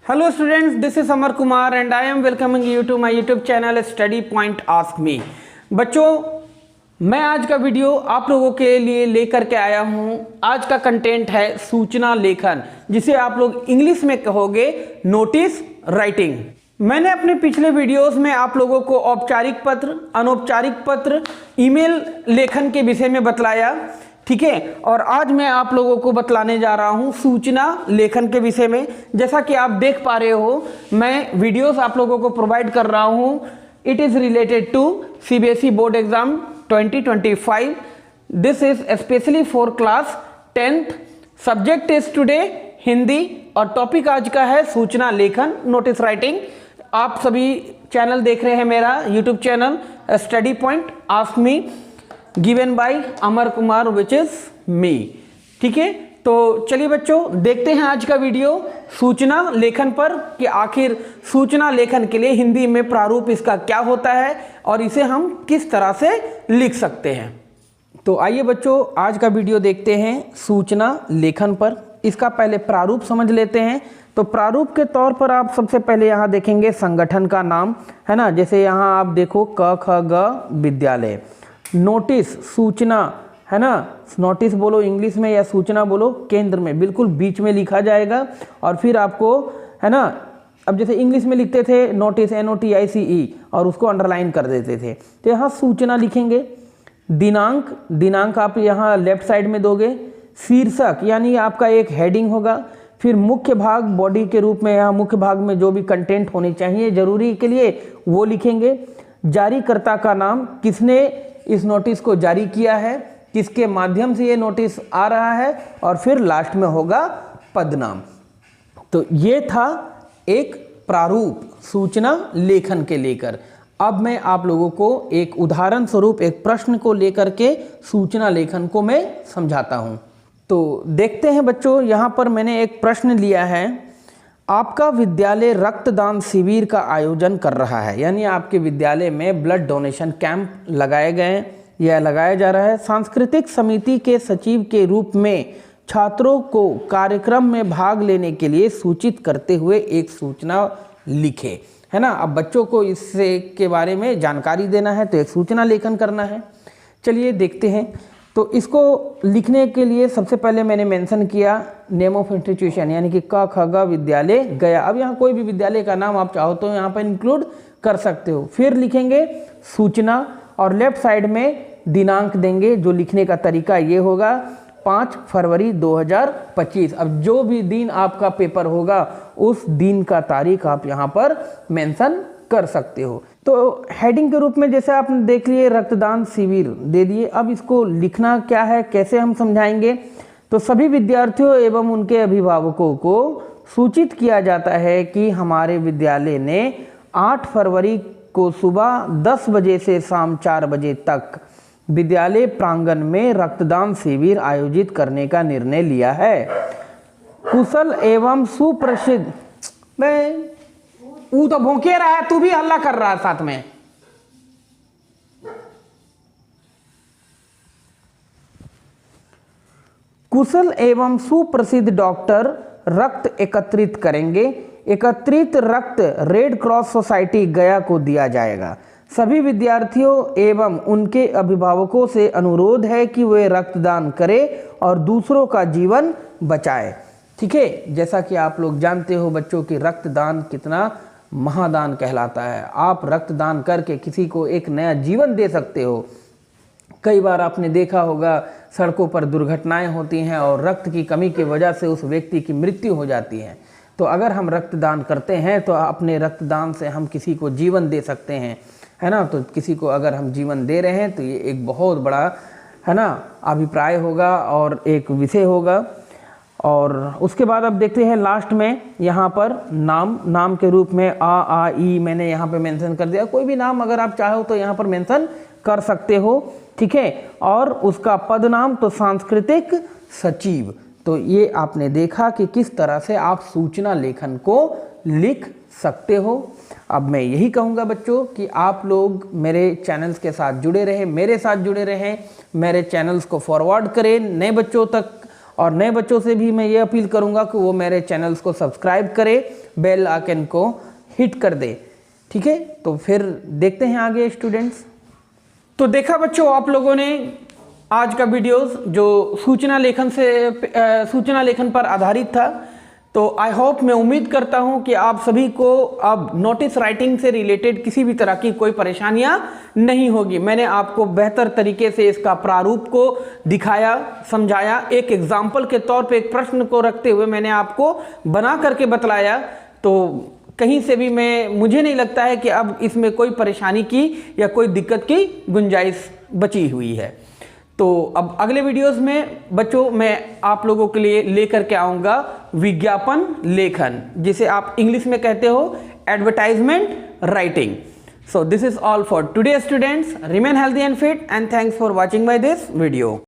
Hello students, this is Amar Kumar and I am welcoming you to my YouTube channel Study Point Ask Me। बच्चों, मैं आज का video आप लोगों के लिए लेकर के आया हूं। आज का कंटेंट है सूचना लेखन, जिसे आप लोग इंग्लिश में कहोगे नोटिस राइटिंग। मैंने अपने पिछले वीडियोस में आप लोगों को औपचारिक पत्र, अनौपचारिक पत्र, ईमेल लेखन के विषय में बतलाया, ठीक है। और आज मैं आप लोगों को बतलाने जा रहा हूं सूचना लेखन के विषय में। जैसा कि आप देख पा रहे हो, मैं वीडियोस आप लोगों को प्रोवाइड कर रहा हूं। It is related to CBSE board exam 2025। This is specially for class 10th। Subject is today Hindi और टॉपिक आज का है सूचना लेखन, नोटिस राइटिंग। आप सभी चैनल देख रहे हैं मेरा YouTube channel study point ask me, given by Amar Kumar which is me, ठीक है। तो चलिए बच्चों, देखते हैं आज का वीडियो सूचना लेखन पर कि आखिर सूचना लेखन के लिए हिंदी में प्रारूप इसका क्या होता है और इसे हम किस तरह से लिख सकते हैं। तो आइए बच्चों, आज का वीडियो देखते हैं सूचना लेखन पर। इसका पहले प्रारूप समझ लेते हैं। तो प्रारूप के तौर पर आप सबसे पहले यहाँ देखेंगे संगठन का नाम, है ना। जैसे यहाँ आप देखो क ख ग विद्यालय। नोटिस सूचना, है ना। नोटिस बोलो इंग्लिश में या सूचना बोलो केंद्र में, बिल्कुल बीच में लिखा जाएगा। और फिर आपको, है ना, अब जैसे इंग्लिश में लिखते थे नोटिस NOTICE और उसको अंडरलाइन कर देते थे, तो यहाँ सूचना लिखेंगे। दिनांक, दिनांक आप यहाँ लेफ्ट साइड में दोगे। शीर्षक यानी आपका एक हेडिंग होगा। फिर मुख्य भाग बॉडी के रूप में, यहाँ मुख्य भाग में जो भी कंटेंट होने चाहिए जरूरी के लिए वो लिखेंगे। जारीकर्ता का नाम, किसने इस नोटिस को जारी किया है, किसके माध्यम से ये नोटिस आ रहा है, और फिर लास्ट में होगा पदनाम। तो ये था एक प्रारूप सूचना लेखन के लेकर। अब मैं आप लोगों को एक उदाहरण स्वरूप एक प्रश्न को लेकर के सूचना लेखन को मैं समझाता हूं। तो देखते हैं बच्चों, यहां पर मैंने एक प्रश्न लिया है। आपका विद्यालय रक्तदान शिविर का आयोजन कर रहा है, यानी आपके विद्यालय में ब्लड डोनेशन कैंप लगाए गए या लगाया जा रहा है। सांस्कृतिक समिति के सचिव के रूप में छात्रों को कार्यक्रम में भाग लेने के लिए सूचित करते हुए एक सूचना लिखे, है ना। अब बच्चों को इससे के बारे में जानकारी देना है तो एक सूचना लेखन करना है। चलिए देखते हैं। तो इसको लिखने के लिए सबसे पहले मैंने मेंशन किया नेम ऑफ इंस्टीट्यूशन, यानी कि क ख ग विद्यालय गया। अब यहाँ कोई भी विद्यालय का नाम आप चाहो तो यहाँ पर इंक्लूड कर सकते हो। फिर लिखेंगे सूचना और लेफ्ट साइड में दिनांक देंगे। जो लिखने का तरीका ये होगा 5 फरवरी 2025। अब जो भी दिन आपका पेपर होगा उस दिन का तारीख आप यहाँ पर मेंशन कर सकते हो। तो हेडिंग के रूप में जैसे आपने देख लिए रक्तदान शिविर दे दिए। अब इसको लिखना क्या है, कैसे हम समझाएंगे। तो सभी विद्यार्थियों एवं उनके अभिभावकों को सूचित किया जाता है कि हमारे विद्यालय ने 8 फरवरी को सुबह 10 बजे से शाम 4 बजे तक विद्यालय प्रांगण में रक्तदान शिविर आयोजित करने का निर्णय लिया है। कुशल एवं सुप्रसिद्ध, मैं वो तो भौंके रहा है, तू भी हल्ला कर रहा है साथ में। कुशल एवं सुप्रसिद्ध डॉक्टर रक्त एकत्रित करेंगे। एकत्रित रक्त रेड क्रॉस सोसाइटी गया को दिया जाएगा। सभी विद्यार्थियों एवं उनके अभिभावकों से अनुरोध है कि वे रक्तदान करें और दूसरों का जीवन बचाएं, ठीक है। जैसा कि आप लोग जानते हो बच्चों कि रक्तदान कितना महादान कहलाता है। आप रक्तदान करके किसी को एक नया जीवन दे सकते हो। कई बार आपने देखा होगा सड़कों पर दुर्घटनाएं होती हैं और रक्त की कमी की वजह से उस व्यक्ति की मृत्यु हो जाती है। तो अगर हम रक्तदान करते हैं तो अपने रक्तदान से हम किसी को जीवन दे सकते हैं, है ना। तो किसी को अगर हम जीवन दे रहे हैं तो ये एक बहुत बड़ा, है ना, अभिप्राय होगा और एक विषय होगा। और उसके बाद अब देखते हैं लास्ट में यहाँ पर नाम, नाम के रूप में आ ई मैंने यहाँ पे मेंशन कर दिया। कोई भी नाम अगर आप चाहो तो यहाँ पर मेंशन कर सकते हो, ठीक है। और उसका पद नाम तो सांस्कृतिक सचिव। तो ये आपने देखा कि किस तरह से आप सूचना लेखन को लिख सकते हो। अब मैं यही कहूँगा बच्चों कि आप लोग मेरे चैनल्स के साथ जुड़े रहें, मेरे साथ जुड़े रहें, मेरे चैनल्स को फॉरवर्ड करें नए बच्चों तक और नए बच्चों से भी मैं ये अपील करूँगा कि वो मेरे चैनल्स को सब्सक्राइब करे, बेल आइकन को हिट कर दे। ठीक है, तो फिर देखते हैं आगे स्टूडेंट्स। तो देखा बच्चों आप लोगों ने आज का वीडियोस जो सूचना लेखन पर आधारित था। तो आई होप, मैं उम्मीद करता हूं कि आप सभी को अब नोटिस राइटिंग से रिलेटेड किसी भी तरह की कोई परेशानियां नहीं होगी। मैंने आपको बेहतर तरीके से इसका प्रारूप को दिखाया, समझाया, एक एग्जाम्पल के तौर पे एक प्रश्न को रखते हुए मैंने आपको बना करके बतलाया। तो कहीं से भी मुझे नहीं लगता है कि अब इसमें कोई परेशानी की या कोई दिक्कत की गुंजाइश बची हुई है। तो अब अगले वीडियोस में बच्चों मैं आप लोगों के लिए लेकर के आऊँगा विज्ञापन लेखन, जिसे आप इंग्लिश में कहते हो advertisement writing. So this is all for today students. Remain healthy and fit and thanks for watching by this video.